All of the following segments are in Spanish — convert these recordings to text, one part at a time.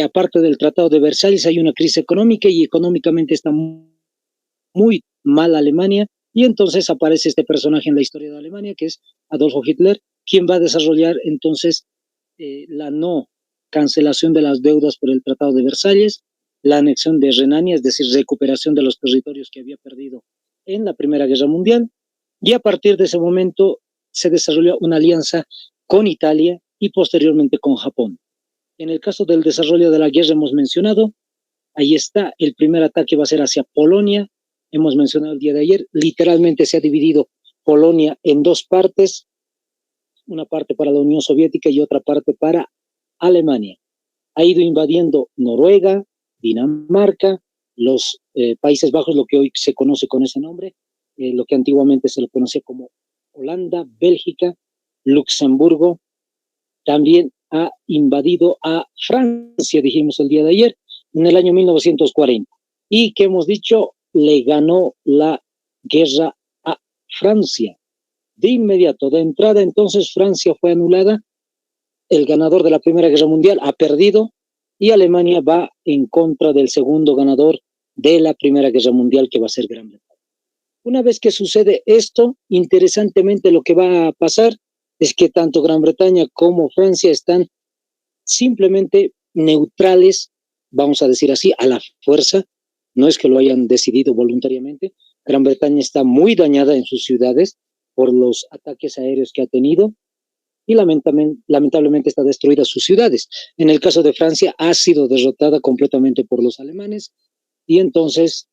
aparte del Tratado de Versalles hay una crisis económica y económicamente está muy mal Alemania, y entonces aparece este personaje en la historia de Alemania, que es Adolfo Hitler, quien va a desarrollar entonces la no cancelación de las deudas por el Tratado de Versalles, la anexión de Renania, es decir, recuperación de los territorios que había perdido en la Primera Guerra Mundial, y a partir de ese momento se desarrolló una alianza con Italia y posteriormente con Japón. En el caso del desarrollo de la guerra hemos mencionado, ahí está, el primer ataque va a ser hacia Polonia, hemos mencionado el día de ayer, literalmente se ha dividido Polonia en dos partes, una parte para la Unión Soviética y otra parte para Alemania. Ha ido invadiendo Noruega, Dinamarca, los Países Bajos, lo que hoy se conoce con ese nombre, lo que antiguamente se lo conocía como Holanda, Bélgica, Luxemburgo, también ha invadido a Francia, dijimos el día de ayer, en el año 1940. Y que hemos dicho, le ganó la guerra a Francia. De inmediato, de entrada, entonces Francia fue anulada, el ganador de la Primera Guerra Mundial ha perdido y Alemania va en contra del segundo ganador de la Primera Guerra Mundial, que va a ser Gran Bretaña. Una vez que sucede esto, interesantemente lo que va a pasar es que tanto Gran Bretaña como Francia están simplemente neutrales, vamos a decir así, a la fuerza, no es que lo hayan decidido voluntariamente. Gran Bretaña está muy dañada en sus ciudades por los ataques aéreos que ha tenido y lamentablemente está destruida sus ciudades. En el caso de Francia ha sido derrotada completamente por los alemanes y entonces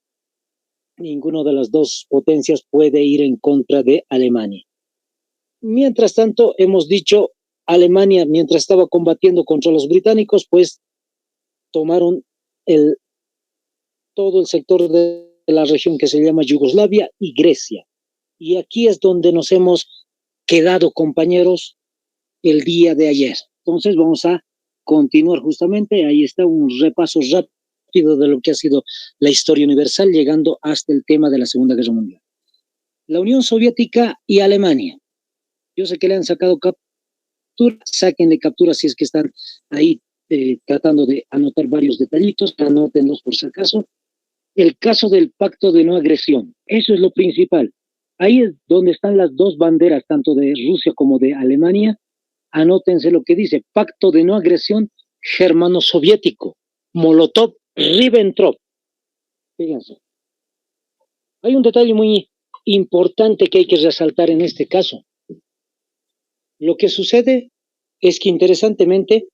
ninguna de las dos potencias puede ir en contra de Alemania. Mientras tanto, hemos dicho, Alemania, mientras estaba combatiendo contra los británicos, pues tomaron todo el sector de la región que se llama Yugoslavia y Grecia. Y aquí es donde nos hemos quedado, compañeros, el día de ayer. Entonces vamos a continuar justamente, ahí está un repaso rápido de lo que ha sido la historia universal, llegando hasta el tema de la Segunda Guerra Mundial. La Unión Soviética y Alemania. Yo sé que le han sacado captura, sáquenle captura si es que están ahí tratando de anotar varios detallitos, anótenlos por si acaso. El caso del pacto de no agresión, eso es lo principal. Ahí es donde están las dos banderas, tanto de Rusia como de Alemania. Anótense lo que dice, pacto de no agresión germano-soviético, Molotov-Ribbentrop. Fíjense. Hay un detalle muy importante que hay que resaltar en este caso. Lo que sucede es que interesantemente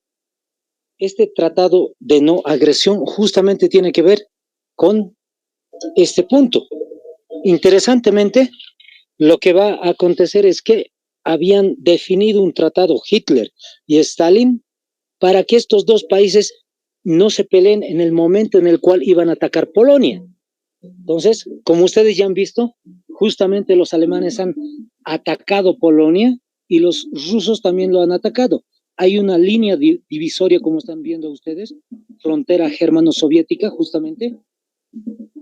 este tratado de no agresión justamente tiene que ver con este punto. Interesantemente, lo que va a acontecer es que habían definido un tratado Hitler y Stalin para que estos dos países no se peleen en el momento en el cual iban a atacar Polonia. Entonces, como ustedes ya han visto, justamente los alemanes han atacado Polonia y los rusos también lo han atacado. Hay una línea divisoria, como están viendo ustedes, frontera germano-soviética, justamente.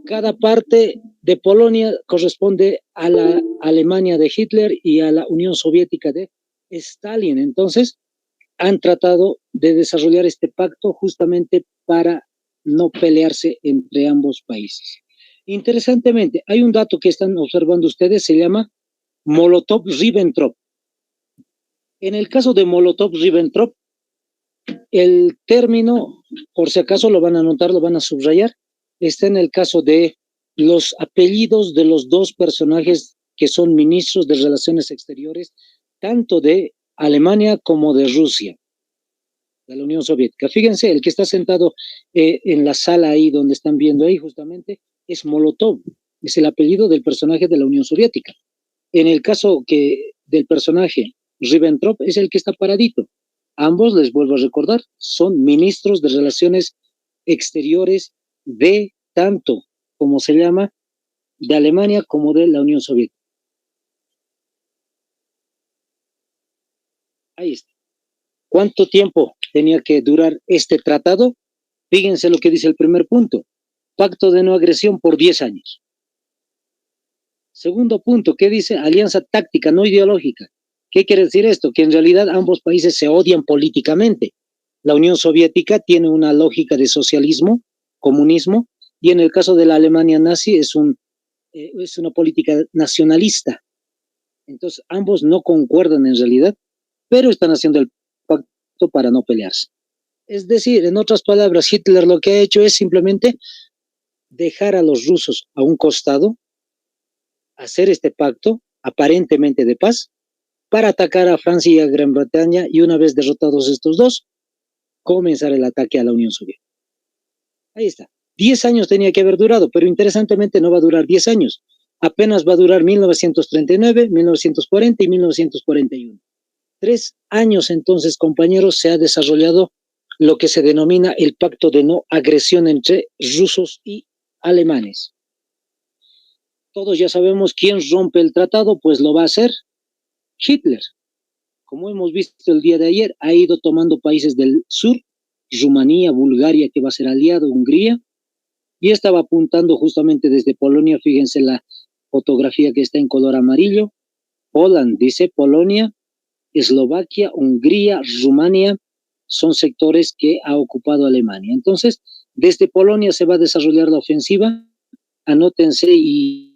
Cada parte de Polonia corresponde a la Alemania de Hitler y a la Unión Soviética de Stalin. Entonces, han tratado de desarrollar este pacto justamente para no pelearse entre ambos países. Interesantemente, hay un dato que están observando ustedes, se llama Molotov-Ribbentrop. En el caso de Molotov-Ribbentrop, el término, por si acaso lo van a anotar, lo van a subrayar, está en el caso de los apellidos de los dos personajes que son ministros de Relaciones Exteriores, tanto de Alemania como de Rusia, de la Unión Soviética. Fíjense, el que está sentado en la sala ahí donde están viendo ahí justamente es Molotov, es el apellido del personaje de la Unión Soviética. En el caso del personaje Ribbentrop es el que está paradito. Ambos, les vuelvo a recordar, son ministros de Relaciones Exteriores de tanto, como se llama, de Alemania como de la Unión Soviética. Ahí está. ¿Cuánto tiempo tenía que durar este tratado? Fíjense lo que dice el primer punto. Pacto de no agresión por 10 años. Segundo punto, ¿qué dice? Alianza táctica, no ideológica. ¿Qué quiere decir esto? Que en realidad ambos países se odian políticamente. La Unión Soviética tiene una lógica de socialismo, comunismo, y en el caso de la Alemania nazi es una política nacionalista. Entonces, ambos no concuerdan en realidad, pero están haciendo el pacto para no pelearse. Es decir, en otras palabras, Hitler lo que ha hecho es simplemente dejar a los rusos a un costado, hacer este pacto aparentemente de paz, para atacar a Francia y a Gran Bretaña, y una vez derrotados estos dos, comenzar el ataque a la Unión Soviética. Ahí está. 10 años tenía que haber durado, pero interesantemente no va a durar 10 años. Apenas va a durar 1939, 1940 y 1941. 3 años entonces, compañeros, se ha desarrollado lo que se denomina el pacto de no agresión entre rusos y alemanes. Todos ya sabemos quién rompe el tratado, pues lo va a hacer Hitler. Como hemos visto el día de ayer, ha ido tomando países del sur, Rumanía, Bulgaria, que va a ser aliado, Hungría, y estaba apuntando justamente desde Polonia, fíjense la fotografía que está en color amarillo, Poland, dice Polonia, Eslovaquia, Hungría, Rumania, son sectores que ha ocupado Alemania. Entonces, desde Polonia se va a desarrollar la ofensiva, anótense y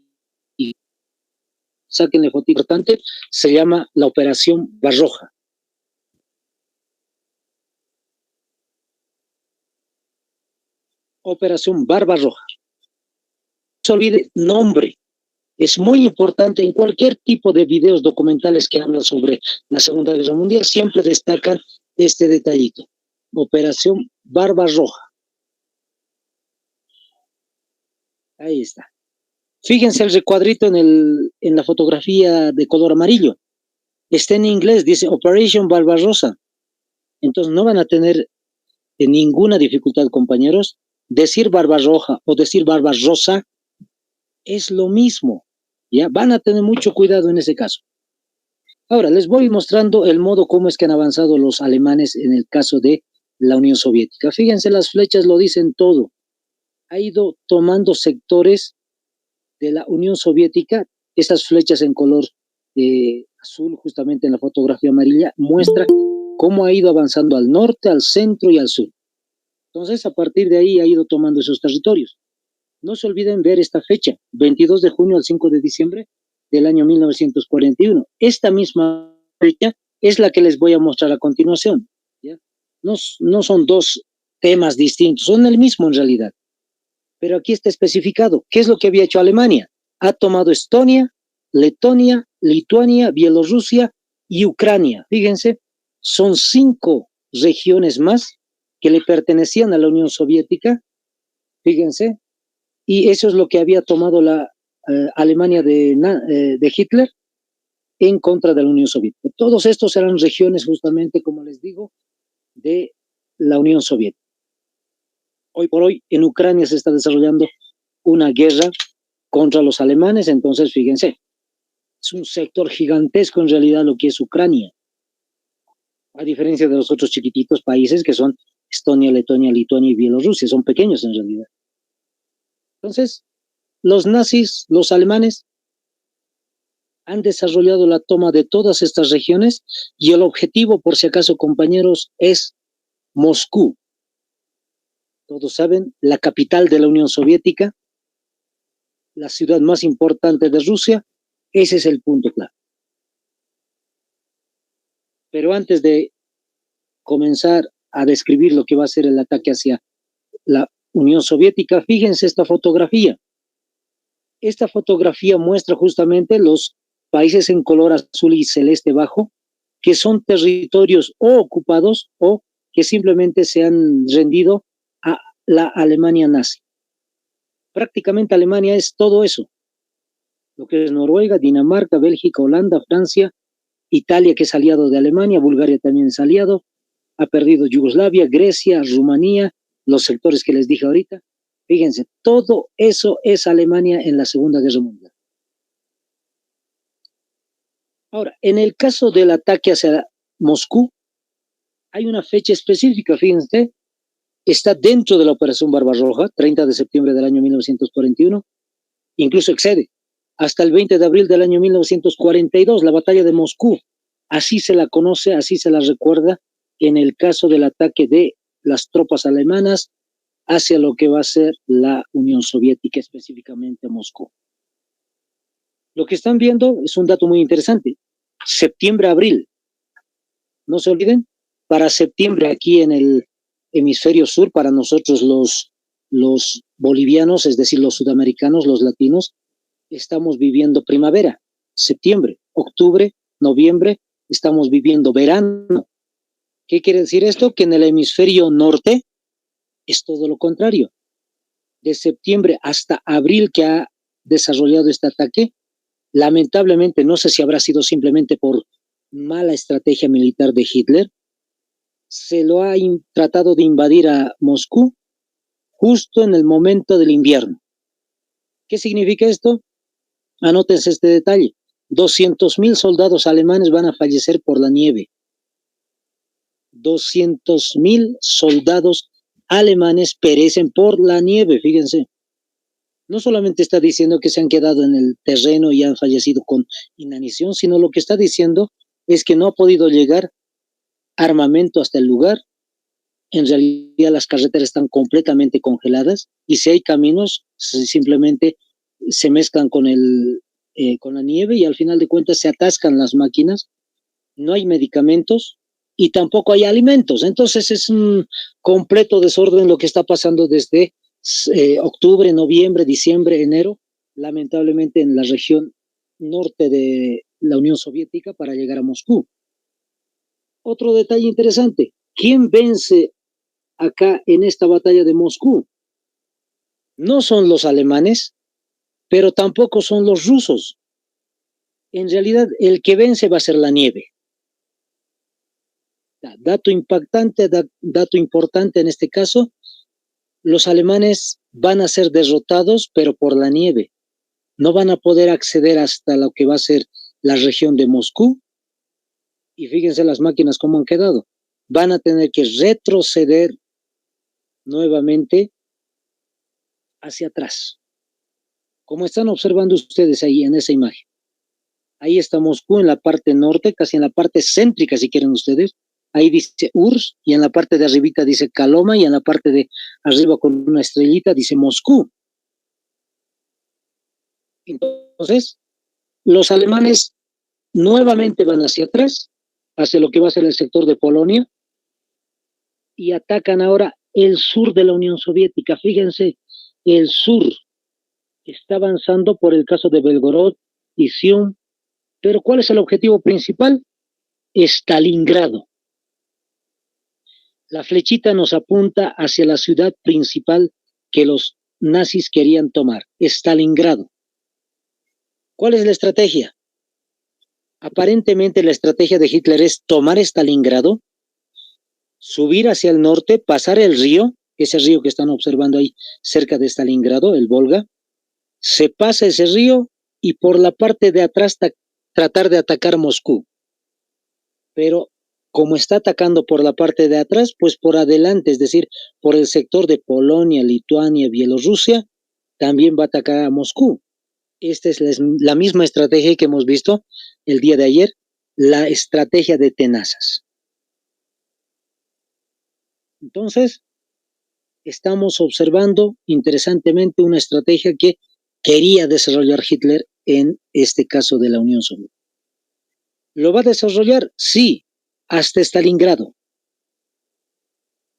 sáquenle foto importante, se llama la Operación Barroja. Operación Barbarroja. No se olvide nombre. Es muy importante en cualquier tipo de videos documentales que hablan sobre la Segunda Guerra Mundial, siempre destacan este detallito. Operación Barbarroja. Ahí está. Fíjense el recuadrito en la fotografía de color amarillo. Está en inglés, dice Operation Barbarossa. Entonces no van a tener ninguna dificultad, compañeros. Decir Barbarroja o decir Barbarossa es lo mismo. ¿Ya? Van a tener mucho cuidado en ese caso. Ahora, les voy mostrando el modo cómo es que han avanzado los alemanes en el caso de la Unión Soviética. Fíjense, las flechas lo dicen todo. Ha ido tomando sectores de la Unión Soviética. Estas flechas en color azul, justamente en la fotografía amarilla, muestra cómo ha ido avanzando al norte, al centro y al sur. Entonces, a partir de ahí ha ido tomando esos territorios. No se olviden ver esta fecha, 22 de junio al 5 de diciembre del año 1941. Esta misma fecha es la que les voy a mostrar a continuación. ¿Ya? No son dos temas distintos, son el mismo en realidad. Pero aquí está especificado. ¿Qué es lo que había hecho Alemania? Ha tomado Estonia, Letonia, Lituania, Bielorrusia y Ucrania. Fíjense, son 5 regiones más que le pertenecían a la Unión Soviética. Fíjense, y eso es lo que había tomado la Alemania de Hitler en contra de la Unión Soviética. Todos estos eran regiones, justamente, como les digo, de la Unión Soviética. Hoy por hoy en Ucrania se está desarrollando una guerra contra los alemanes, entonces fíjense, es un sector gigantesco en realidad lo que es Ucrania, a diferencia de los otros chiquititos países que son Estonia, Letonia, Lituania y Bielorrusia, son pequeños en realidad. Entonces, los nazis, los alemanes, han desarrollado la toma de todas estas regiones y el objetivo, por si acaso, compañeros, es Moscú. Todos saben, la capital de la Unión Soviética, la ciudad más importante de Rusia, ese es el punto clave. Pero antes de comenzar a describir lo que va a ser el ataque hacia la Unión Soviética, fíjense esta fotografía. Esta fotografía muestra justamente los países en color azul y celeste bajo, que son territorios o ocupados o que simplemente se han rendido a la Alemania nazi. Prácticamente Alemania es todo eso, lo que es Noruega, Dinamarca, Bélgica, Holanda, Francia, Italia, que es aliado de Alemania, Bulgaria también es aliado, ha perdido Yugoslavia, Grecia, Rumanía, los sectores que les dije ahorita. Fíjense, todo eso es Alemania en la Segunda Guerra Mundial. Ahora, en el caso del ataque hacia Moscú, hay una fecha específica, fíjense, está dentro de la Operación Barbarroja, 30 de septiembre del año 1941, incluso excede, hasta el 20 de abril del año 1942, la batalla de Moscú. Así se la conoce, así se la recuerda en el caso del ataque de las tropas alemanas hacia lo que va a ser la Unión Soviética, específicamente Moscú. Lo que están viendo es un dato muy interesante. Septiembre-abril. No se olviden, para septiembre aquí en el hemisferio sur, para nosotros los bolivianos, es decir, los sudamericanos, los latinos, estamos viviendo primavera, septiembre, octubre, noviembre, estamos viviendo verano. ¿Qué quiere decir esto? Que en el hemisferio norte es todo lo contrario. De septiembre hasta abril que ha desarrollado este ataque, lamentablemente, no sé si habrá sido simplemente por mala estrategia militar de Hitler, se lo ha tratado de invadir a Moscú justo en el momento del invierno. ¿Qué significa esto? Anótense este detalle. 200,000 soldados alemanes van a fallecer por la nieve. 200,000 soldados alemanes perecen por la nieve, fíjense. No solamente está diciendo que se han quedado en el terreno y han fallecido con inanición, sino lo que está diciendo es que no ha podido llegar armamento hasta el lugar. En realidad las carreteras están completamente congeladas y si hay caminos, simplemente se mezclan con la nieve y al final de cuentas se atascan las máquinas, no hay medicamentos y tampoco hay alimentos. Entonces es un completo desorden lo que está pasando desde octubre, noviembre, diciembre, enero, lamentablemente en la región norte de la Unión Soviética para llegar a Moscú. Otro detalle interesante, ¿quién vence acá en esta batalla de Moscú? No son los alemanes, pero tampoco son los rusos. En realidad, el que vence va a ser la nieve. Dato impactante, dato importante en este caso, los alemanes van a ser derrotados, pero por la nieve. No van a poder acceder hasta lo que va a ser la región de Moscú. Y fíjense las máquinas cómo han quedado. Van a tener que retroceder nuevamente hacia atrás. Como están observando ustedes ahí en esa imagen. Ahí está Moscú en la parte norte, casi en la parte céntrica si quieren ustedes. Ahí dice Urs y en la parte de arribita dice Kaloma y en la parte de arriba con una estrellita dice Moscú. Entonces, los alemanes nuevamente van hacia atrás, hacia lo que va a ser el sector de Polonia y atacan ahora el sur de la Unión Soviética. Fíjense, el sur está avanzando por el caso de Belgorod y Sium, pero ¿cuál es el objetivo principal? Stalingrado. La flechita nos apunta hacia la ciudad principal que los nazis querían tomar, Stalingrado. ¿Cuál es la estrategia? Aparentemente la estrategia de Hitler es tomar Stalingrado, subir hacia el norte, pasar el río, ese río que están observando ahí cerca de Stalingrado, el Volga, se pasa ese río y por la parte de atrás tratar de atacar Moscú. Pero como está atacando por la parte de atrás, pues por adelante, es decir, por el sector de Polonia, Lituania, Bielorrusia, también va a atacar a Moscú. Esta es la misma estrategia que hemos visto el día de ayer, la estrategia de tenazas. Entonces, estamos observando interesantemente una estrategia que quería desarrollar Hitler en este caso de la Unión Soviética. ¿Lo va a desarrollar? Sí, hasta Stalingrado.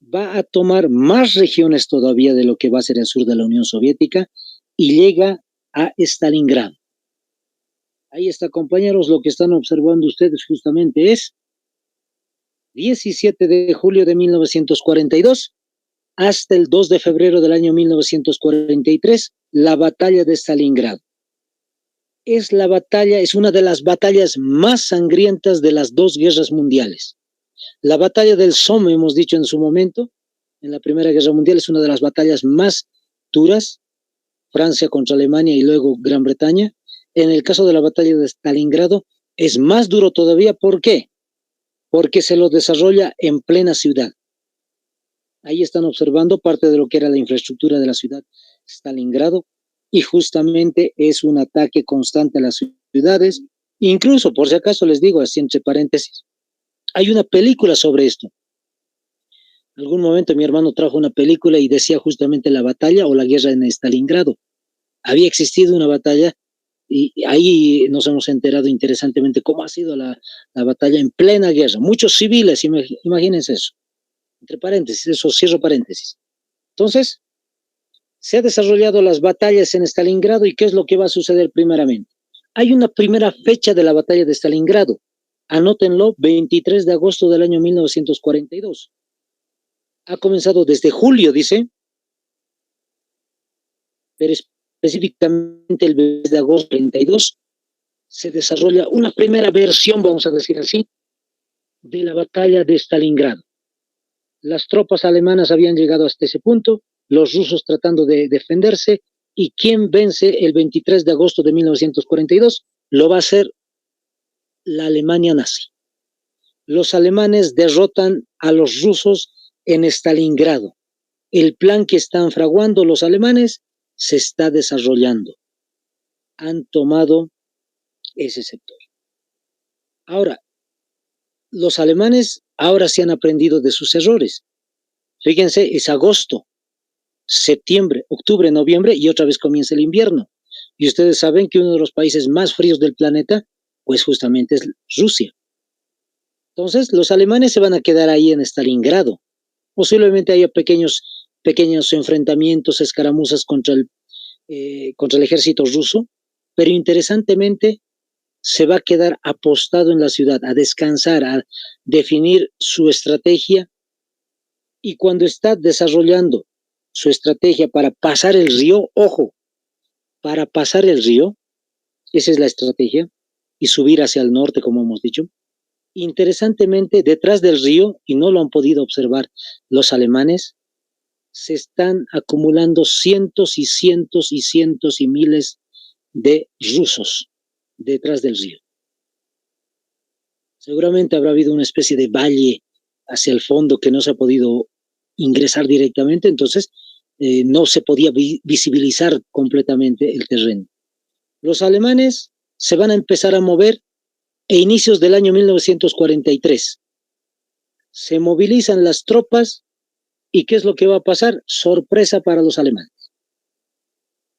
Va a tomar más regiones todavía de lo que va a ser el sur de la Unión Soviética y llega a Stalingrado. Ahí está, compañeros, lo que están observando ustedes justamente es 17 de julio de 1942 hasta el 2 de febrero del año 1943, la batalla de Stalingrado. Es una de las batallas más sangrientas de las dos guerras mundiales. La batalla del Somme, hemos dicho en su momento, en la Primera Guerra Mundial, es una de las batallas más duras, Francia contra Alemania y luego Gran Bretaña. En el caso de la batalla de Stalingrado, es más duro todavía. ¿Por qué? Porque se lo desarrolla en plena ciudad. Ahí están observando parte de lo que era la infraestructura de la ciudad Stalingrado y justamente es un ataque constante a las ciudades. Incluso, por si acaso les digo, así entre paréntesis, hay una película sobre esto. Algún momento mi hermano trajo una película y decía justamente la batalla o la guerra en Stalingrado. Había existido una batalla y ahí nos hemos enterado interesantemente cómo ha sido la batalla en plena guerra. Muchos civiles, imagínense eso. Entre paréntesis, eso cierro paréntesis. Entonces, se han desarrollado las batallas en Stalingrado y ¿qué es lo que va a suceder primeramente? Hay una primera fecha de la batalla de Stalingrado. Anótenlo, 23 de agosto del año 1942. Ha comenzado desde julio, dice, pero específicamente el 23 de agosto del 42 se desarrolla una primera versión, vamos a decir así, de la batalla de Stalingrado. Las tropas alemanas habían llegado hasta ese punto, los rusos tratando de defenderse, y ¿quién vence el 23 de agosto de 1942? Lo va a hacer la Alemania nazi. Los alemanes derrotan a los rusos en Stalingrado. El plan que están fraguando los alemanes se está desarrollando. Han tomado ese sector. Ahora, los alemanes ahora sí han aprendido de sus errores. Fíjense, es agosto, septiembre, octubre, noviembre y otra vez comienza el invierno. Y ustedes saben que uno de los países más fríos del planeta, pues justamente es Rusia. Entonces, los alemanes se van a quedar ahí en Stalingrado. Posiblemente haya pequeños enfrentamientos, escaramuzas contra el ejército ruso, pero interesantemente se va a quedar apostado en la ciudad, a descansar, a definir su estrategia, y cuando está desarrollando su estrategia para pasar el río, ojo, para pasar el río, esa es la estrategia, y subir hacia el norte, como hemos dicho. Interesantemente, detrás del río, y no lo han podido observar los alemanes, se están acumulando cientos y cientos y cientos y miles de rusos detrás del río. Seguramente habrá habido una especie de valle hacia el fondo que no se ha podido ingresar directamente, entonces no se podía visibilizar completamente el terreno. Los alemanes se van a empezar a mover a inicios del año 1943. Se movilizan las tropas y ¿qué es lo que va a pasar? Sorpresa para los alemanes.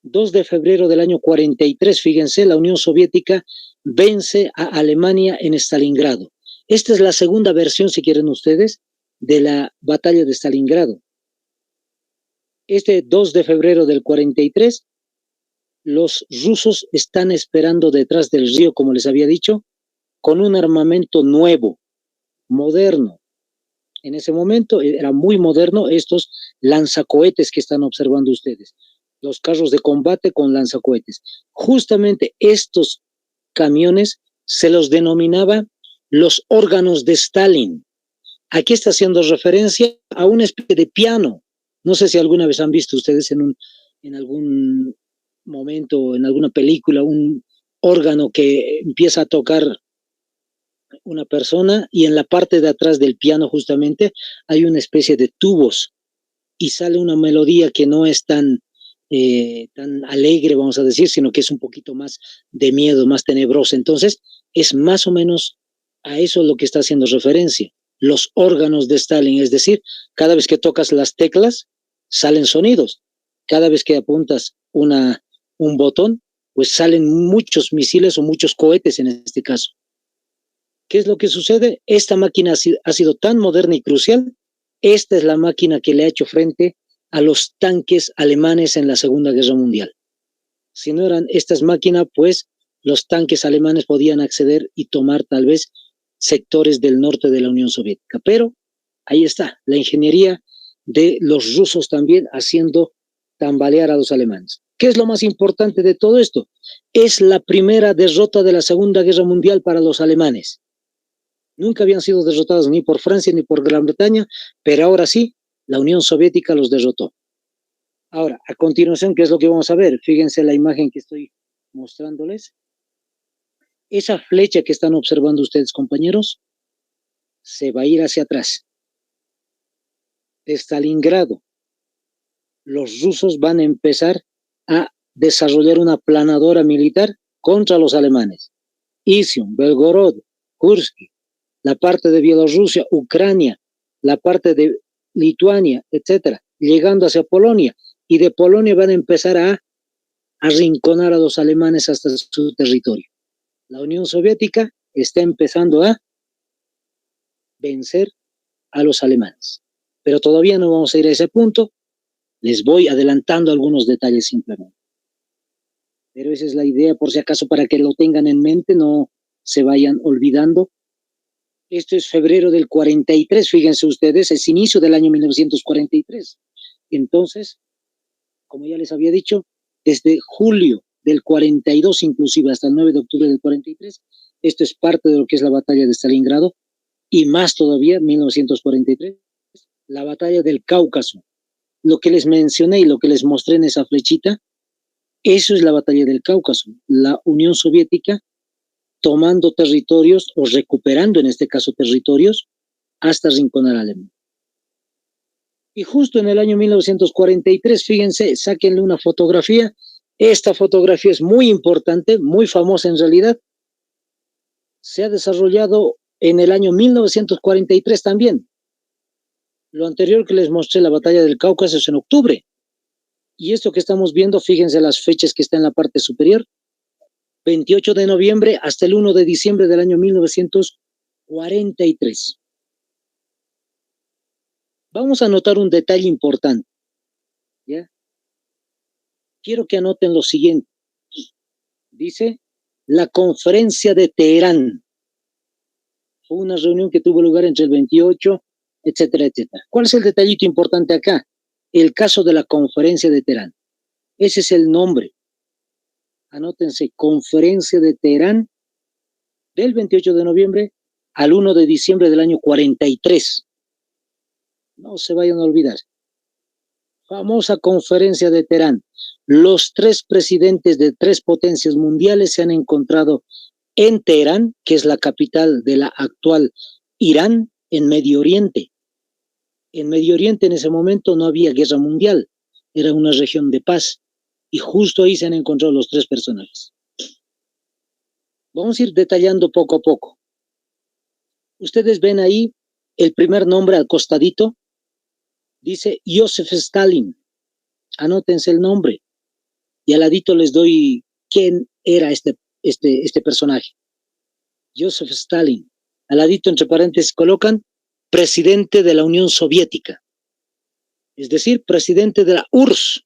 2 de febrero del año 43, fíjense, la Unión Soviética vence a Alemania en Stalingrado. Esta es la segunda versión, si quieren ustedes, de la batalla de Stalingrado. Este 2 de febrero del 43, los rusos están esperando detrás del río, como les había dicho, con un armamento nuevo, moderno. En ese momento era muy moderno estos lanzacohetes que están observando ustedes, los carros de combate con lanzacohetes. Justamente estos camiones se los denominaba los órganos de Stalin. Aquí está haciendo referencia a una especie de piano. No sé si alguna vez han visto ustedes en algún momento, en alguna película, un órgano que empieza a tocar una persona y en la parte de atrás del piano justamente hay una especie de tubos y sale una melodía que no es tan alegre, vamos a decir, sino que es un poquito más de miedo, más tenebrosa. Entonces, es más o menos a eso lo que está haciendo referencia. Los órganos de Stalin, es decir, cada vez que tocas las teclas, salen sonidos. Cada vez que apuntas un botón, pues salen muchos misiles o muchos cohetes en este caso. ¿Qué es lo que sucede? Esta máquina ha sido tan moderna y crucial. Esta es la máquina que le ha hecho frente a los tanques alemanes en la Segunda Guerra Mundial. Si no eran estas máquinas, pues los tanques alemanes podían acceder y tomar tal vez sectores del norte de la Unión Soviética. Pero ahí está, la ingeniería de los rusos también haciendo tambalear a los alemanes. ¿Qué es lo más importante de todo esto? Es la primera derrota de la Segunda Guerra Mundial para los alemanes. Nunca habían sido derrotados ni por Francia ni por Gran Bretaña, pero ahora sí, la Unión Soviética los derrotó. Ahora, a continuación, ¿qué es lo que vamos a ver? Fíjense la imagen que estoy mostrándoles. Esa flecha que están observando ustedes, compañeros, se va a ir hacia atrás. Stalingrado. Los rusos van a empezar a desarrollar una planadora militar contra los alemanes. Izium, Belgorod, Kursk, la parte de Bielorrusia, Ucrania, la parte de Lituania, etcétera, llegando hacia Polonia, y de Polonia van a empezar a arrinconar a los alemanes hasta su territorio. La Unión Soviética está empezando a vencer a los alemanes, pero todavía no vamos a ir a ese punto, les voy adelantando algunos detalles simplemente. Pero esa es la idea, por si acaso, para que lo tengan en mente, no se vayan olvidando. Esto es febrero del 43, fíjense ustedes, es inicio del año 1943. Entonces, como ya les había dicho, desde julio del 42, inclusive hasta el 9 de octubre del 43, esto es parte de lo que es la batalla de Stalingrado, y más todavía, 1943, la batalla del Cáucaso. Lo que les mencioné y lo que les mostré en esa flechita, eso es la batalla del Cáucaso. La Unión Soviética tomando territorios o recuperando en este caso territorios hasta arrinconar a Alemania. Y justo en el año 1943, fíjense, sáquenle una fotografía. Esta fotografía es muy importante, muy famosa en realidad. Se ha desarrollado en el año 1943 también. Lo anterior que les mostré, la batalla del Cáucaso, es en octubre. Y esto que estamos viendo, fíjense las fechas que está en la parte superior, 28 de noviembre hasta el 1 de diciembre del año 1943. Vamos a notar un detalle importante, ¿ya? Quiero que anoten lo siguiente. Dice, la conferencia de Teherán. Fue una reunión que tuvo lugar entre el 28, etcétera, etcétera. ¿Cuál es el detallito importante acá? El caso de la conferencia de Teherán. Ese es el nombre. Anótense, conferencia de Teherán del 28 de noviembre al 1 de diciembre del año 43. No se vayan a olvidar. Famosa conferencia de Teherán. Los tres presidentes de tres potencias mundiales se han encontrado en Teherán, que es la capital de la actual Irán, en Medio Oriente. En Medio Oriente en ese momento no había guerra mundial, era una región de paz, y justo ahí se han encontrado los tres personajes. Vamos a ir detallando poco a poco. Ustedes ven ahí el primer nombre al costadito, dice Joseph Stalin. Anótense el nombre. Y al ladito les doy quién era este personaje. Joseph Stalin. Al ladito, entre paréntesis, colocan presidente de la Unión Soviética. Es decir, presidente de la URSS.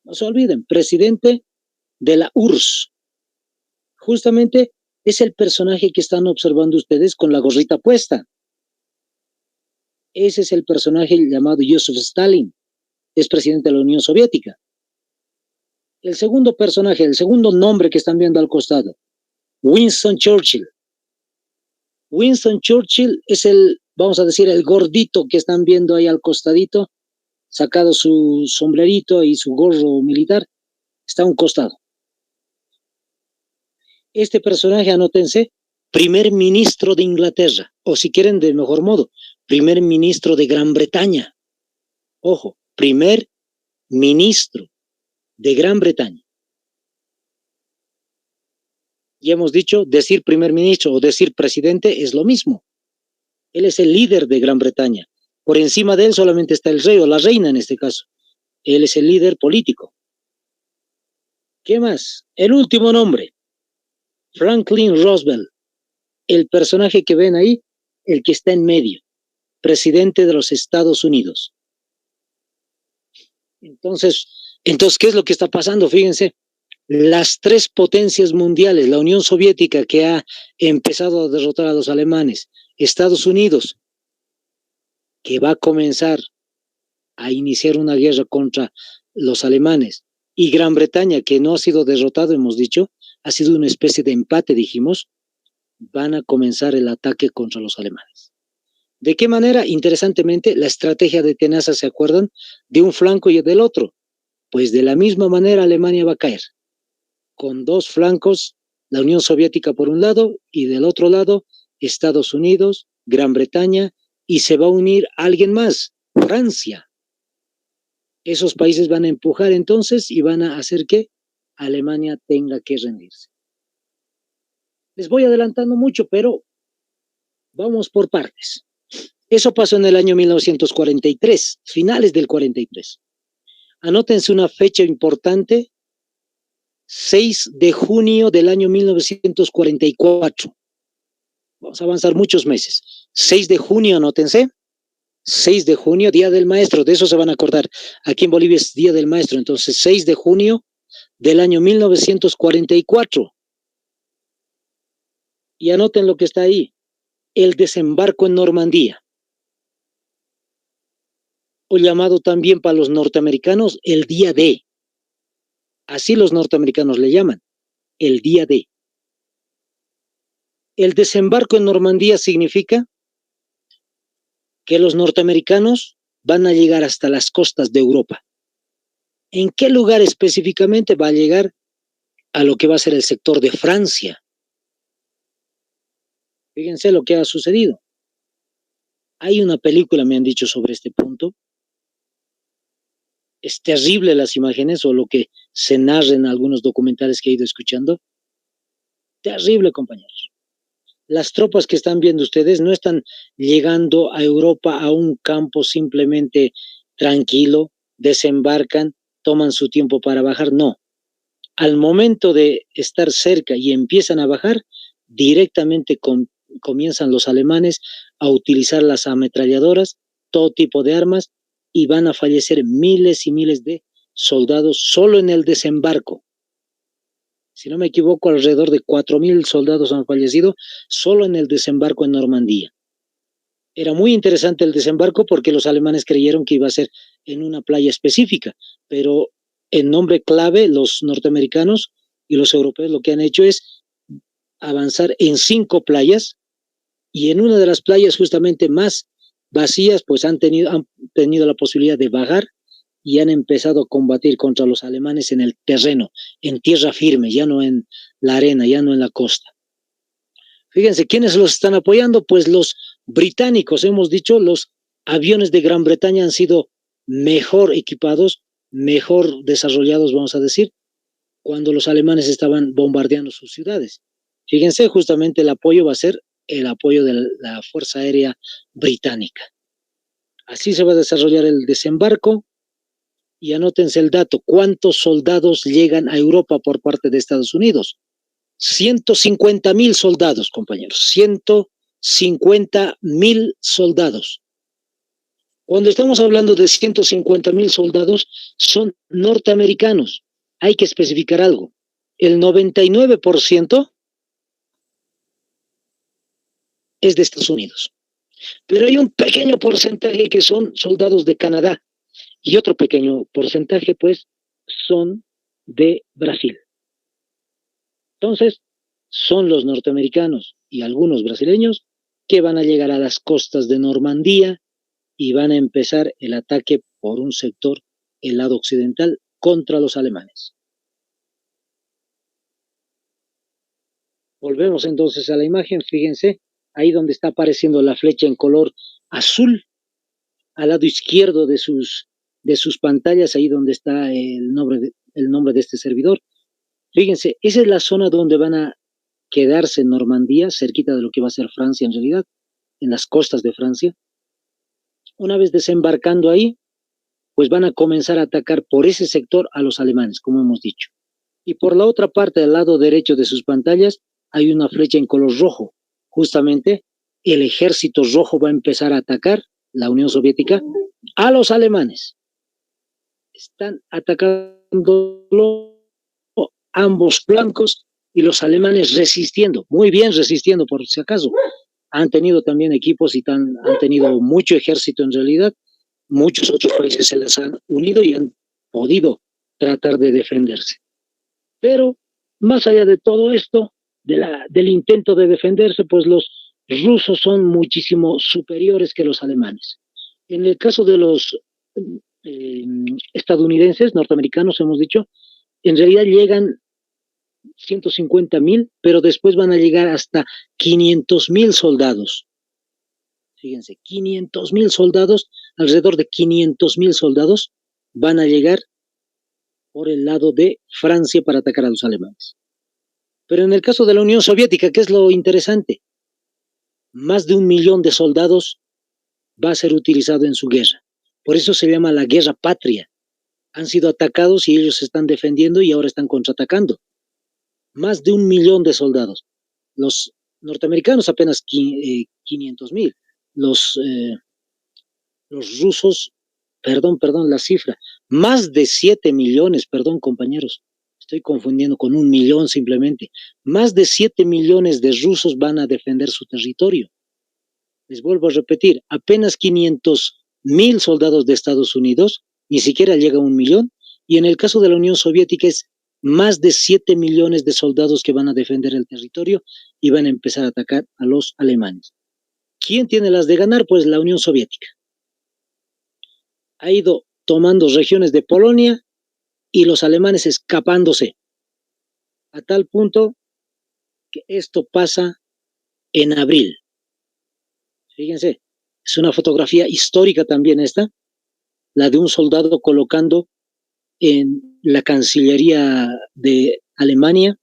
No se olviden, presidente de la URSS. Justamente es el personaje que están observando ustedes con la gorrita puesta. Ese es el personaje llamado Joseph Stalin. Es presidente de la Unión Soviética. El segundo personaje, el segundo nombre que están viendo al costado, Winston Churchill. Winston Churchill es el, vamos a decir, el gordito que están viendo ahí al costadito, sacado su sombrerito y su gorro militar, está a un costado. Este personaje, anótense, primer ministro de Inglaterra, o si quieren de mejor modo, primer ministro de Gran Bretaña. Ojo, primer ministro de Gran Bretaña. Ya hemos dicho, decir primer ministro o decir presidente es lo mismo. Él es el líder de Gran Bretaña. Por encima de él solamente está el rey o la reina en este caso. Él es el líder político. ¿Qué más? El último nombre, Franklin Roosevelt, el personaje que ven ahí, el que está en medio, presidente de los Estados Unidos. Entonces, ¿qué es lo que está pasando? Fíjense, las tres potencias mundiales, la Unión Soviética que ha empezado a derrotar a los alemanes, Estados Unidos, que va a comenzar a iniciar una guerra contra los alemanes, y Gran Bretaña, que no ha sido derrotado, hemos dicho, ha sido una especie de empate, dijimos, van a comenzar el ataque contra los alemanes. ¿De qué manera? Interesantemente, la estrategia de tenaza, ¿se acuerdan? De un flanco y del otro. Pues de la misma manera Alemania va a caer, con dos flancos, la Unión Soviética por un lado, y del otro lado, Estados Unidos, Gran Bretaña, y se va a unir alguien más, Francia. Esos países van a empujar entonces y van a hacer que Alemania tenga que rendirse. Les voy adelantando mucho, pero vamos por partes. Eso pasó en el año 1943, finales del 43. Anótense una fecha importante, 6 de junio del año 1944. Vamos a avanzar muchos meses. 6 de junio, anótense. 6 de junio, Día del Maestro, de eso se van a acordar. Aquí en Bolivia es Día del Maestro, entonces 6 de junio del año 1944. Y anoten lo que está ahí, el desembarco en Normandía, o llamado también para los norteamericanos el Día D. Así los norteamericanos le llaman, el Día D. El desembarco en Normandía significa que los norteamericanos van a llegar hasta las costas de Europa. ¿En qué lugar específicamente va a llegar? A lo que va a ser el sector de Francia. Fíjense lo que ha sucedido. Hay una película, me han dicho, sobre este punto. Es terrible las imágenes o lo que se narra en algunos documentales que he ido escuchando. Terrible, compañeros. Las tropas que están viendo ustedes no están llegando a Europa a un campo simplemente tranquilo, desembarcan, toman su tiempo para bajar, no. Al momento de estar cerca y empiezan a bajar, directamente comienzan los alemanes a utilizar las ametralladoras, todo tipo de armas, y van a fallecer miles y miles de soldados solo en el desembarco. Si no me equivoco, alrededor de 4.000 soldados han fallecido solo en el desembarco en Normandía. Era muy interesante el desembarco porque los alemanes creyeron que iba a ser en una playa específica, pero en nombre clave, los norteamericanos y los europeos lo que han hecho es avanzar en 5 playas, y en una de las playas justamente más vacías, pues han tenido la posibilidad de bajar y han empezado a combatir contra los alemanes en el terreno, en tierra firme, ya no en la arena, ya no en la costa. Fíjense, ¿quiénes los están apoyando? Pues los británicos, hemos dicho, los aviones de Gran Bretaña han sido mejor equipados, mejor desarrollados, vamos a decir, cuando los alemanes estaban bombardeando sus ciudades. Fíjense, justamente el apoyo va a ser el apoyo de la Fuerza Aérea Británica. Así se va a desarrollar el desembarco. Y anótense el dato, ¿cuántos soldados llegan a Europa por parte de Estados Unidos? 150.000 soldados, compañeros, 150.000 soldados. Cuando estamos hablando de 150.000 soldados, son norteamericanos. Hay que especificar algo. El 99% es de Estados Unidos. Pero hay un pequeño porcentaje que son soldados de Canadá. Y otro pequeño porcentaje, pues, son de Brasil. Entonces, son los norteamericanos y algunos brasileños que van a llegar a las costas de Normandía y van a empezar el ataque por un sector, el lado occidental, contra los alemanes. Volvemos entonces a la imagen, fíjense, ahí donde está apareciendo la flecha en color azul, al lado izquierdo de sus pantallas, ahí donde está el nombre de este servidor. Fíjense, esa es la zona donde van a quedarse en Normandía, cerquita de lo que va a ser Francia en realidad, en las costas de Francia. Una vez desembarcando ahí, pues van a comenzar a atacar por ese sector a los alemanes, como hemos dicho. Y por la otra parte, al lado derecho de sus pantallas, hay una flecha en color rojo. Justamente el ejército rojo va a empezar a atacar, la Unión Soviética, a los alemanes. Están atacando ambos flancos y los alemanes resistiendo, muy bien resistiendo por si acaso. Han tenido también equipos y han tenido mucho ejército en realidad. Muchos otros países se les han unido y han podido tratar de defenderse. Pero más allá de todo esto, del intento de defenderse, pues los rusos son muchísimo superiores que los alemanes. En el caso de los estadounidenses, norteamericanos, hemos dicho, en realidad llegan 150.000, pero después van a llegar hasta 500.000 soldados. Fíjense, 500.000 soldados, alrededor de 500.000 soldados van a llegar por el lado de Francia para atacar a los alemanes. Pero en el caso de la Unión Soviética, ¿qué es lo interesante? Más de 1 millón de soldados va a ser utilizado en su guerra. Por eso se llama la guerra patria. Han sido atacados y ellos se están defendiendo y ahora están contraatacando. Más de 1 millón de soldados. Los norteamericanos apenas 500,000. Los rusos, perdón, la cifra, más de 7 millones, perdón, compañeros, estoy confundiendo con 1 millón simplemente. Más de 7 millones de rusos van a defender su territorio. Les vuelvo a repetir, apenas 500,000 soldados de Estados Unidos, ni siquiera llega a 1 millón, y en el caso de la Unión Soviética es más de 7 millones de soldados que van a defender el territorio y van a empezar a atacar a los alemanes. ¿Quién tiene las de ganar? Pues la Unión Soviética. Ha ido tomando regiones de Polonia y los alemanes escapándose, a tal punto que esto pasa en abril. Fíjense, es una fotografía histórica también esta, la de un soldado colocando en la Cancillería de Alemania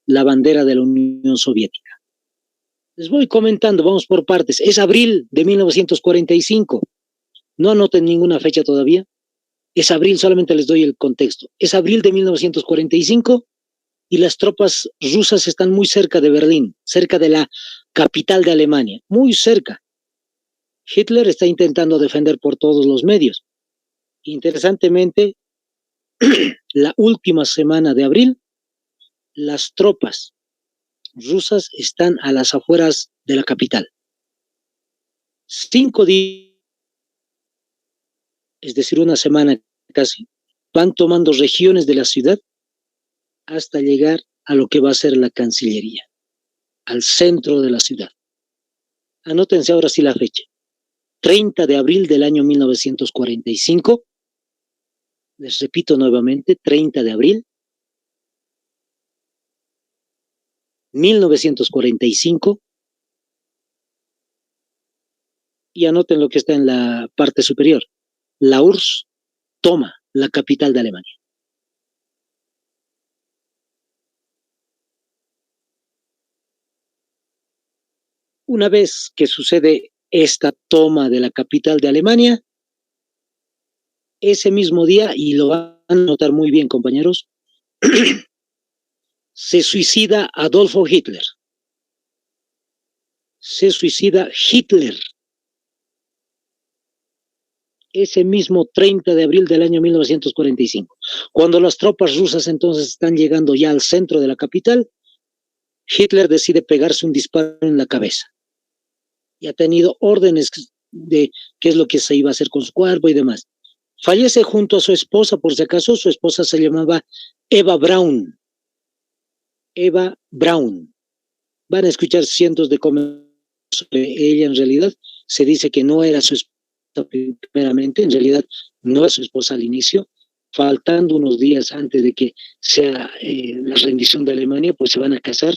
la bandera de la Unión Soviética. Les voy comentando, vamos por partes. Es abril de 1945. No anoten ninguna fecha todavía. Es abril, solamente les doy el contexto. Es abril de 1945 y las tropas rusas están muy cerca de Berlín, cerca de la capital de Alemania, muy cerca. Hitler está intentando defender por todos los medios. Interesantemente, la última semana de abril, las tropas rusas están a las afueras de la capital. 5 días, es decir, una semana casi, van tomando regiones de la ciudad hasta llegar a lo que va a ser la Cancillería, al centro de la ciudad. Anótense ahora sí la fecha. 30 de abril del año 1945. Les repito nuevamente, 30 de abril 1945. Y anoten lo que está en la parte superior. La URSS toma la capital de Alemania. Una vez que sucede esta toma de la capital de Alemania, ese mismo día, y lo van a notar muy bien, compañeros, se suicida Adolfo Hitler. Se suicida Hitler. Ese mismo 30 de abril del año 1945. Cuando las tropas rusas entonces están llegando ya al centro de la capital, Hitler decide pegarse un disparo en la cabeza. Y ha tenido órdenes de qué es lo que se iba a hacer con su cuerpo y demás. Fallece junto a su esposa, por si acaso. Su esposa se llamaba Eva Braun. Eva Braun. Van a escuchar cientos de comentarios sobre ella. En realidad se dice que no era su esposa primeramente, en realidad no era su esposa al inicio. Faltando unos días antes de que sea la rendición de Alemania, pues se van a casar.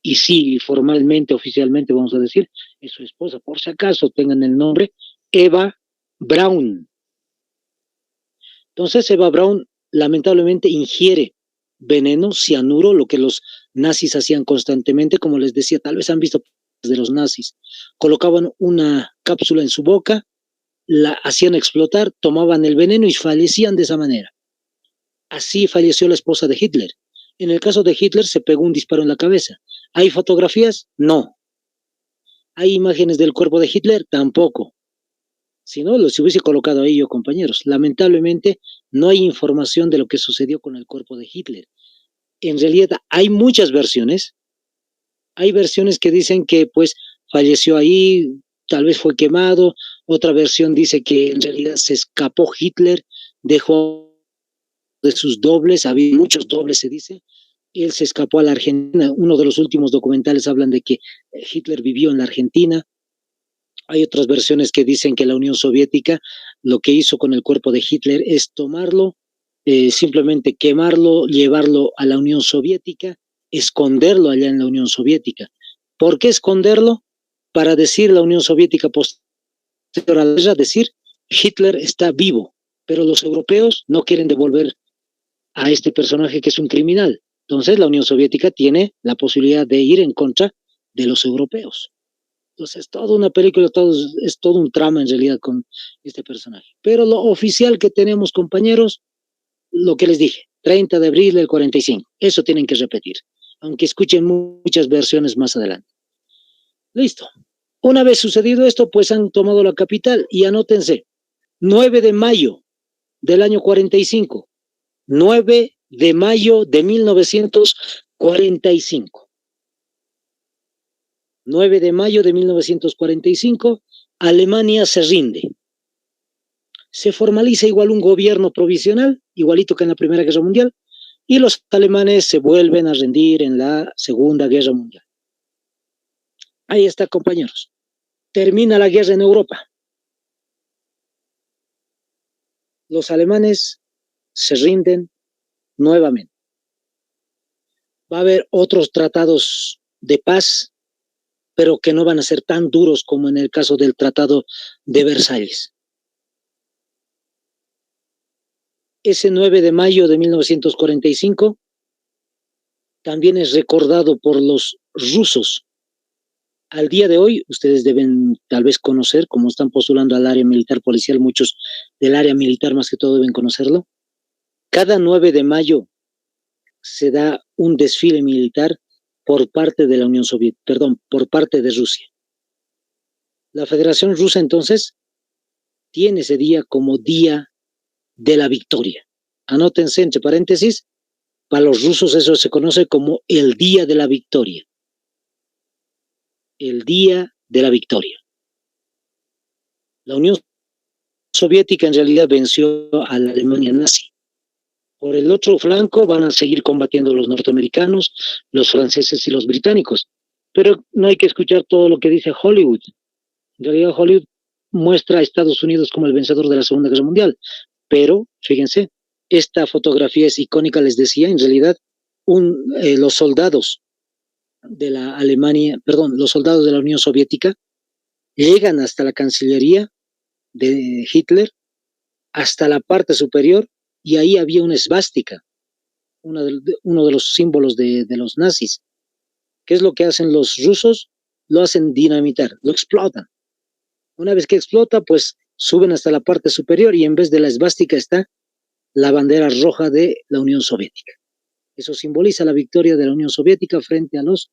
Y sí, formalmente, oficialmente, vamos a decir, es su esposa. Por si acaso tengan el nombre, Eva Braun. Entonces, Eva Braun lamentablemente ingiere veneno, cianuro, lo que los nazis hacían constantemente. Como les decía, tal vez han visto de los nazis. Colocaban una cápsula en su boca, la hacían explotar, tomaban el veneno y fallecían de esa manera. Así falleció la esposa de Hitler. En el caso de Hitler se pegó un disparo en la cabeza. ¿Hay fotografías? No. ¿Hay imágenes del cuerpo de Hitler? Tampoco. Si no, los hubiese colocado ahí yo, compañeros. Lamentablemente, no hay información de lo que sucedió con el cuerpo de Hitler. En realidad, hay muchas versiones. Hay versiones que dicen que, pues, falleció ahí, tal vez fue quemado. Otra versión dice que en realidad se escapó Hitler, dejó de sus dobles, había muchos dobles, se dice. Él se escapó a la Argentina. Uno de los últimos documentales hablan de que Hitler vivió en la Argentina. Hay otras versiones que dicen que la Unión Soviética lo que hizo con el cuerpo de Hitler es tomarlo, simplemente quemarlo, llevarlo a la Unión Soviética, esconderlo allá en la Unión Soviética. ¿Por qué esconderlo? Para decir la Unión Soviética posterior a la guerra, decir Hitler está vivo, pero los europeos no quieren devolver a este personaje que es un criminal. Entonces la Unión Soviética tiene la posibilidad de ir en contra de los europeos. Entonces, toda una película, es todo un trama en realidad con este personaje. Pero lo oficial que tenemos, compañeros, lo que les dije, 30 de abril del 45. Eso tienen que repetir, aunque escuchen muchas versiones más adelante. Listo. Una vez sucedido esto, pues han tomado la capital y anótense, 9 de mayo del año 45, 9 de mayo de 1945. 9 de mayo de 1945, Alemania se rinde. Se formaliza igual un gobierno provisional, igualito que en la Primera Guerra Mundial, y los alemanes se vuelven a rendir en la Segunda Guerra Mundial. Ahí está, compañeros. Termina la guerra en Europa. Los alemanes se rinden nuevamente. Va a haber otros tratados de paz, pero que no van a ser tan duros como en el caso del Tratado de Versalles. Ese 9 de mayo de 1945 también es recordado por los rusos. Al día de hoy, ustedes deben tal vez conocer, como están postulando al área militar policial, muchos del área militar más que todo deben conocerlo. Cada 9 de mayo se da un desfile militar por parte de la Unión Soviética, perdón, por parte de Rusia. La Federación Rusa entonces tiene ese día como Día de la Victoria. Anótense entre paréntesis, para los rusos eso se conoce como el Día de la Victoria. El Día de la Victoria. La Unión Soviética en realidad venció a la Alemania nazi. Por el otro flanco van a seguir combatiendo los norteamericanos, los franceses y los británicos. Pero no hay que escuchar todo lo que dice Hollywood. En realidad Hollywood muestra a Estados Unidos como el vencedor de la Segunda Guerra Mundial. Pero, fíjense, esta fotografía es icónica, les decía, en realidad los soldados de la Alemania, perdón, los soldados de la Unión Soviética llegan hasta la Cancillería de Hitler, hasta la parte superior, y ahí había una esvástica, uno de los símbolos de los nazis. ¿Qué es lo que hacen los rusos? Lo hacen dinamitar, lo explotan. Una vez que explota, pues suben hasta la parte superior y en vez de la esvástica está la bandera roja de la Unión Soviética. Eso simboliza la victoria de la Unión Soviética frente a los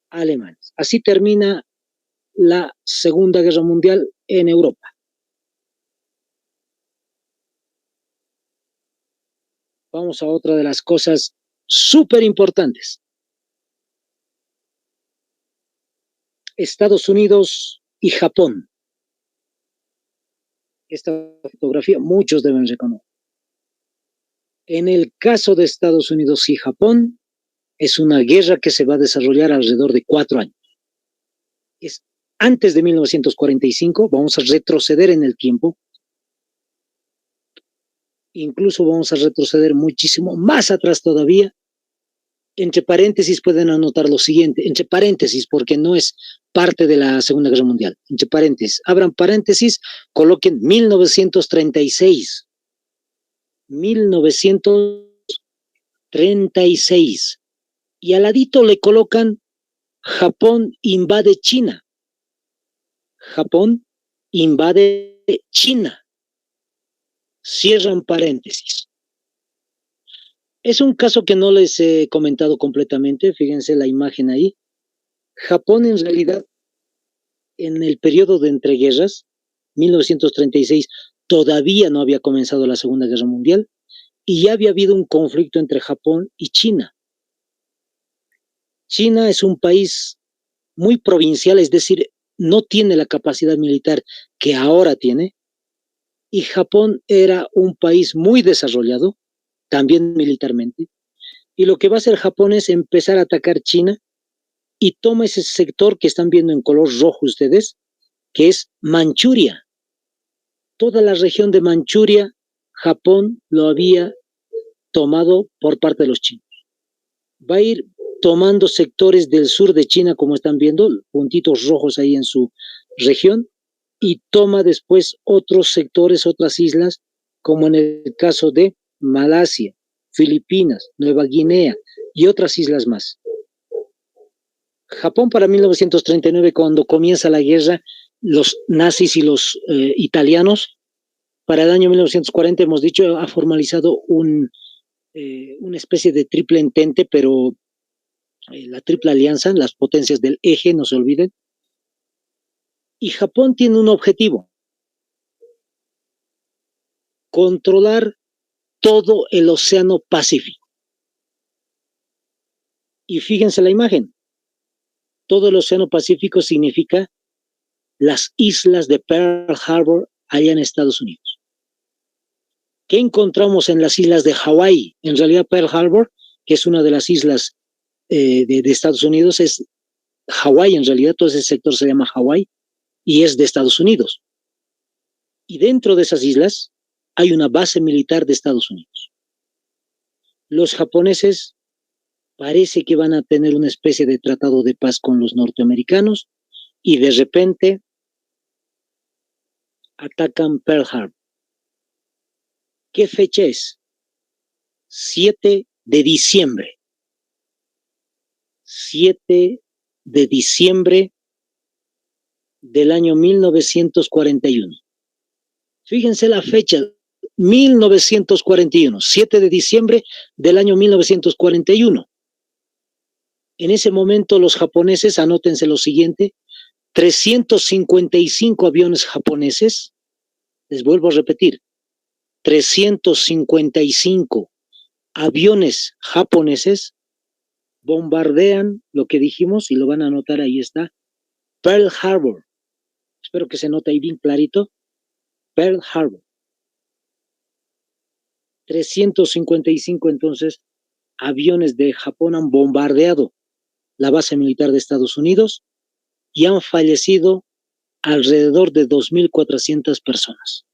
alemanes. Así termina la Segunda Guerra Mundial en Europa. Vamos a otra de las cosas súper importantes. Estados Unidos y Japón. Esta fotografía muchos deben reconocer. En el caso de Estados Unidos y Japón, es una guerra que se va a desarrollar alrededor de 4 años. Es antes de 1945, vamos a retroceder en el tiempo. Incluso vamos a retroceder muchísimo más atrás todavía. Entre paréntesis pueden anotar lo siguiente, entre paréntesis, porque no es parte de la Segunda Guerra Mundial. Entre paréntesis, abran paréntesis, coloquen 1936. 1936. Y al ladito le colocan Japón invade China. Japón invade China. Cierran paréntesis. Es un caso que no les he comentado completamente, fíjense la imagen ahí. Japón en realidad, en el periodo de entreguerras, 1936, todavía no había comenzado la Segunda Guerra Mundial y ya había habido un conflicto entre Japón y China. China es un país muy provincial, es decir, no tiene la capacidad militar que ahora tiene, y Japón era un país muy desarrollado, también militarmente, y lo que va a hacer Japón es empezar a atacar China y toma ese sector que están viendo en color rojo ustedes, que es Manchuria. Toda la región de Manchuria, Japón lo había tomado por parte de los chinos. Va a ir tomando sectores del sur de China, como están viendo, puntitos rojos ahí en su región, y toma después otros sectores, otras islas, como en el caso de Malasia, Filipinas, Nueva Guinea y otras islas más. Japón para 1939, cuando comienza la guerra, los nazis y los italianos, para el año 1940, hemos dicho, ha formalizado una especie de triple entente, pero la triple alianza, las potencias del eje, no se olviden. Y Japón tiene un objetivo: controlar todo el Océano Pacífico. Y fíjense la imagen. Todo el Océano Pacífico significa las islas de Pearl Harbor allá en Estados Unidos. ¿Qué encontramos en las islas de Hawái? En realidad Pearl Harbor, que es una de las islas de Estados Unidos, es Hawái. En realidad todo ese sector se llama Hawái y es de Estados Unidos. Y dentro de esas islas hay una base militar de Estados Unidos. Los japoneses parece que van a tener una especie de tratado de paz con los norteamericanos y de repente atacan Pearl Harbor. ¿Qué fecha es? 7 de diciembre. 7 de diciembre del año 1941. Fíjense la fecha, 1941, 7 de diciembre del año 1941. En ese momento los japoneses, anótense lo siguiente, 355 aviones japoneses, les vuelvo a repetir, 355 aviones japoneses bombardean lo que dijimos, y lo van a anotar, ahí está, Pearl Harbor. Espero que se note ahí bien clarito. Pearl Harbor. 355 entonces aviones de Japón han bombardeado la base militar de Estados Unidos y han fallecido alrededor de 2.400 personas.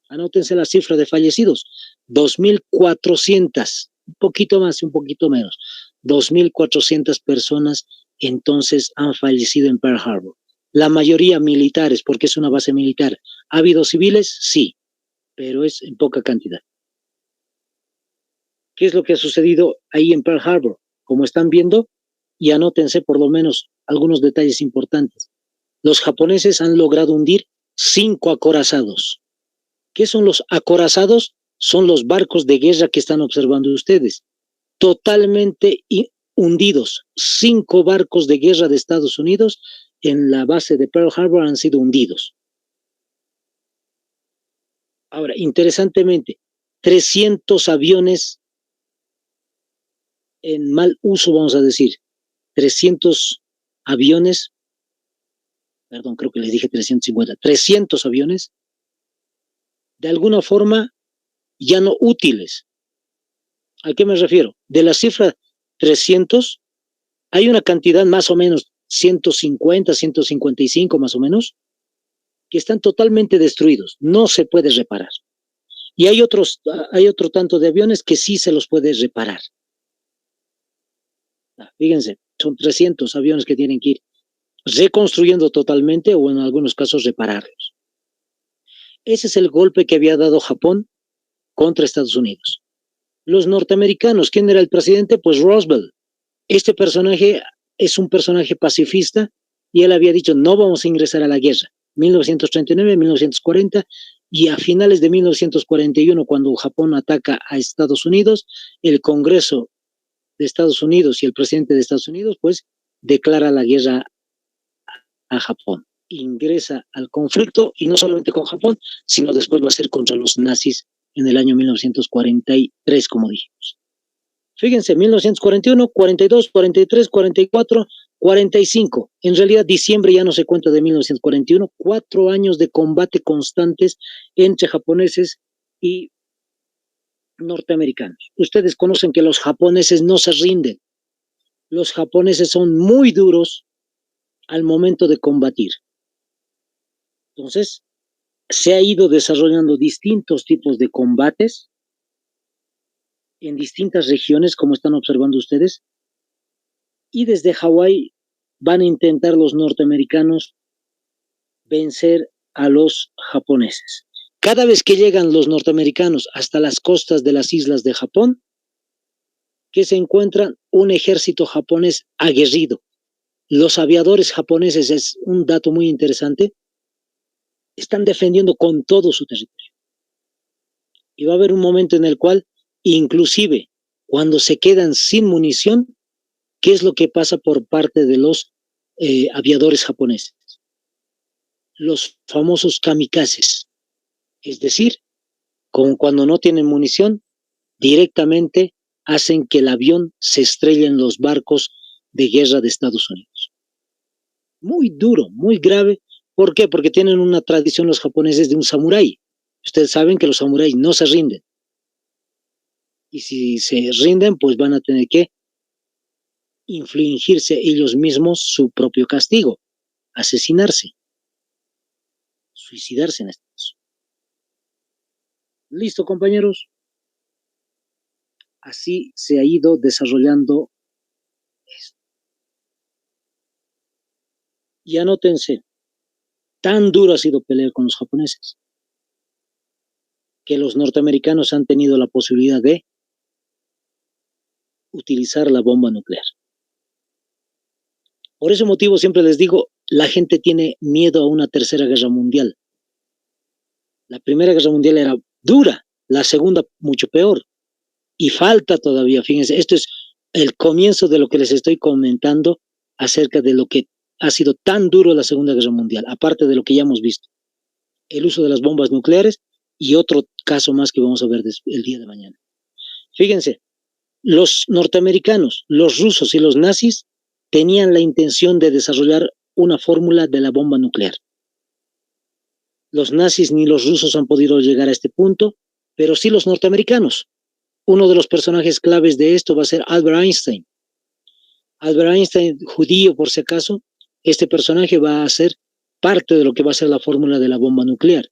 Anótense la cifra de fallecidos, 2.400, un poquito más y un poquito menos, 2.400 personas entonces han fallecido en Pearl Harbor. La mayoría militares, porque es una base militar. ¿Ha habido civiles? Sí, pero es en poca cantidad. ¿Qué es lo que ha sucedido ahí en Pearl Harbor? Como están viendo, y anótense por lo menos algunos detalles importantes. Los japoneses han logrado hundir 5 acorazados. ¿Qué son los acorazados? Son los barcos de guerra que están observando ustedes. Totalmente hundidos. 5 barcos de guerra de Estados Unidos en la base de Pearl Harbor han sido hundidos. Ahora, interesantemente, 300 aviones en mal uso, vamos a decir. 300 aviones, perdón, creo que les dije 350, 300 aviones, de alguna forma ya no útiles. ¿A qué me refiero? De la cifra 300, hay una cantidad más o menos, 150, 155 más o menos, que están totalmente destruidos, no se puede reparar. Y hay otro tanto de aviones que sí se los puede reparar. Fíjense, son 300 aviones que tienen que ir reconstruyendo totalmente o en algunos casos repararlos. Ese es el golpe que había dado Japón contra Estados Unidos. Los norteamericanos, ¿quién era el presidente? Pues Roosevelt. Este personaje es un personaje pacifista y él había dicho no vamos a ingresar a la guerra. 1939, 1940 y a finales de 1941, cuando Japón ataca a Estados Unidos, el Congreso de Estados Unidos y el presidente de Estados Unidos pues declara la guerra a Japón. Ingresa al conflicto y no solamente con Japón, sino después va a ser contra los nazis en el año 1943, como dijimos. Fíjense, 1941, 42, 43, 44, 45. En realidad, diciembre ya no se cuenta de 1941. 4 años de combate constantes entre japoneses y norteamericanos. Ustedes conocen que los japoneses no se rinden. Los japoneses son muy duros al momento de combatir. Entonces, se ha ido desarrollando distintos tipos de combates en distintas regiones, como están observando ustedes, y desde Hawái van a intentar los norteamericanos vencer a los japoneses. Cada vez que llegan los norteamericanos hasta las costas de las islas de Japón, que se encuentran un ejército japonés aguerrido, Los aviadores japoneses, es un dato muy interesante, están defendiendo con todo su territorio. Y va a haber un momento en el cual, inclusive, cuando se quedan sin munición, ¿qué es lo que pasa por parte de los aviadores japoneses? Los famosos kamikazes. Es decir, como cuando no tienen munición, directamente hacen que el avión se estrelle en los barcos de guerra de Estados Unidos. Muy duro, muy grave. ¿Por qué? Porque tienen una tradición los japoneses de un samurái. Ustedes saben que los samuráis no se rinden. Y si se rinden, pues van a tener que infligirse ellos mismos su propio castigo, asesinarse, suicidarse en este caso. ¿Listo, compañeros? Así se ha ido desarrollando esto. Y anótense, tan duro ha sido pelear con los japoneses, que los norteamericanos han tenido la posibilidad de utilizar la bomba nuclear. Por ese motivo siempre les digo, la gente tiene miedo a una tercera guerra mundial. La primera guerra mundial era dura, la segunda mucho peor. Y falta todavía, fíjense, esto es el comienzo de lo que les estoy comentando acerca de lo que ha sido tan duro la Segunda Guerra Mundial, aparte de lo que ya hemos visto, el uso de las bombas nucleares y otro caso más que vamos a ver el día de mañana. Fíjense, los norteamericanos, los rusos y los nazis tenían la intención de desarrollar una fórmula de la bomba nuclear. Los nazis ni los rusos han podido llegar a este punto, pero sí los norteamericanos. Uno de los personajes claves de esto va a ser Albert Einstein. Albert Einstein, judío por si acaso, este personaje va a ser parte de lo que va a ser la fórmula de la bomba nuclear.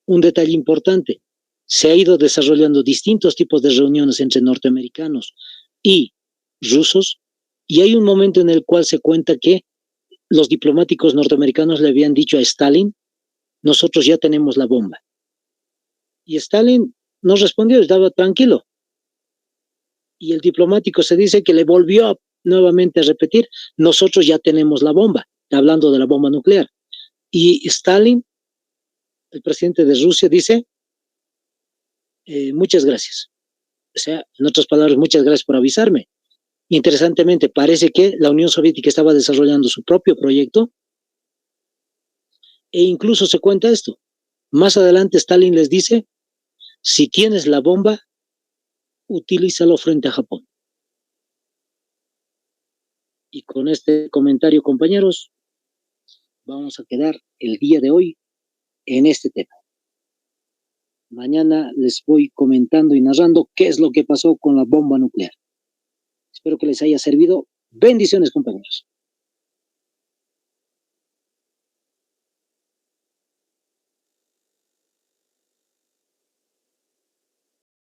Un detalle importante, se ha ido desarrollando distintos tipos de reuniones entre norteamericanos y rusos, y hay un momento en el cual se cuenta que los diplomáticos norteamericanos le habían dicho a Stalin, nosotros ya tenemos la bomba. Y Stalin no respondió, estaba tranquilo. Y el diplomático se dice que le volvió nuevamente a repetir, nosotros ya tenemos la bomba, hablando de la bomba nuclear. Y Stalin, el presidente de Rusia, dice, muchas gracias. O sea, en otras palabras, muchas gracias por avisarme. Interesantemente, parece que la Unión Soviética estaba desarrollando su propio proyecto e incluso se cuenta esto. Más adelante Stalin les dice, si tienes la bomba, utilízalo frente a Japón. Y con este comentario, compañeros, vamos a quedar el día de hoy en este tema. Mañana les voy comentando y narrando qué es lo que pasó con la bomba nuclear. Espero que les haya servido. Bendiciones, compañeros.